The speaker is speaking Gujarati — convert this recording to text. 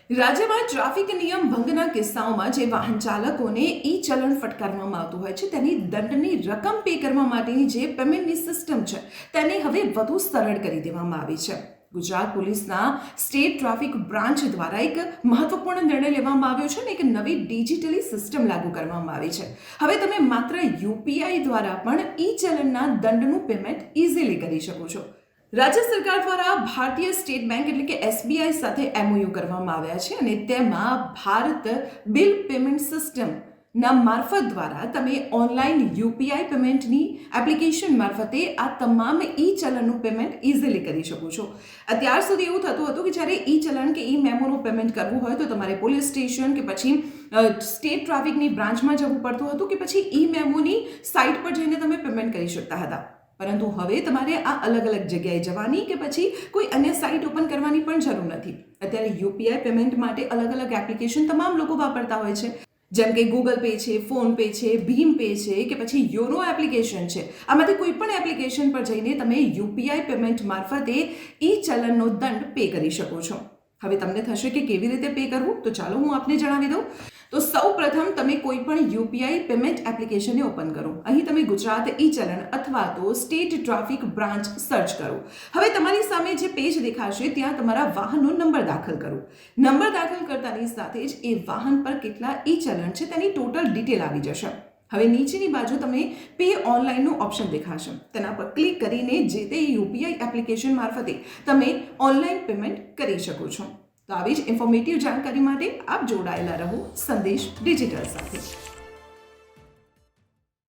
રાજ્યમાં ટ્રાફિક નિયમ ભંગના કિસ્સાઓમાં જે વાહન ચાલકોને ઈ ચલણ ફટકારવામાં આવતું હોય છે તેની દંડની રકમ પે કરવા માટેની જે પેમેન્ટની સિસ્ટમ છે તેને હવે વધુ સરળ કરી દેવામાં આવી છે. ગુજરાત પોલીસના સ્ટેટ ટ્રાફિક બ્રાન્ચ દ્વારા એક મહત્વપૂર્ણ નિર્ણય લેવામાં આવ્યો છે અને એક નવી ડિજિટલી સિસ્ટમ લાગુ કરવામાં આવી છે. હવે તમે માત્ર યુપીઆઈ દ્વારા પણ ઈ ચલણના દંડનું પેમેન્ટ ઇઝીલી કરી શકો છો. રાજ્ય સરકાર દ્વારા ભારતીય સ્ટેટ બેંક એટલે કે એસબીઆઈ સાથે એમઓયુ કરવામાં આવ્યા છે અને તેમાં ભારત બિલ પેમેન્ટ સિસ્ટમ ના મારફત દ્વારા તમે ઓનલાઈન યુપીઆઈ પેમેન્ટની એપ્લિકેશન મારફતે આ તમામ ઈ ચલણનું પેમેન્ટ ઇઝીલી કરી શકો છો. અત્યાર સુધી એવું થતું હતું કે જ્યારે ઈ ચલણ કે ઈ મેમોનું પેમેન્ટ કરવું હોય તો તમારે પોલીસ સ્ટેશન કે પછી સ્ટેટ ટ્રાફિકની બ્રાન્ચમાં જવું પડતું હતું કે પછી ઈ મેમોની સાઇટ પર જઈને તમે પેમેન્ટ કરી શકતા હતા. પરંતુ હવે તમારે આ અલગ અલગ જગ્યાએ જવાની કે પછી કોઈ અન્ય સાઇટ ઓપન કરવાની પણ જરૂર નથી. અત્યારે યુપીઆઈ પેમેન્ટ માટે અલગ અલગ એપ્લિકેશન તમામ લોકો વાપરતા હોય છે, જેમ કે ગૂગલ પે છે, ફોન પે છે, ભીમ પે છે કે પછી યોનો એપ્લિકેશન છે. આમાંથી કોઈ પણ એપ્લિકેશન પર જઈને તમે યુપીઆઈ પેમેન્ટ મારફતે ઈ ચલણનો દંડ પે કરી શકો છો. હવે તમને થશે કે કેવી રીતે પે કરવું, તો ચાલો હું આપને જણાવી દઉં. તો સૌ પ્રથમ તમે કોઈ પણ યુપીઆઈ પેમેન્ટ એપ્લિકેશનને ઓપન કરો. અહીં તમે ગુજરાત ઈ ચલણ અથવા તો સ્ટેટ ટ્રાફિક બ્રાન્ચ સર્ચ કરો. હવે તમારી સામે જે પેજ દેખાશે ત્યાં તમારા વાહનનો નંબર દાખલ કરો. નંબર દાખલ કરતાની સાથે જ એ વાહન પર કેટલા ઈ ચલણ છે તેની ટોટલ ડિટેલ આવી જશે. હવે નીચેની બાજુ તમે પે ઓનલાઈનનું ઓપ્શન દેખાશે, તેના પર ક્લિક કરીને જે તે યુપીઆઈ એપ્લિકેશન મારફતે તમે ઓનલાઈન પેમેન્ટ કરી શકો છો. તો આવી જ ઇન્ફોર્મેટિવ જાણકારી માટે આપ જોડાયેલા રહો સંદેશ ડિજિટલ સાથે.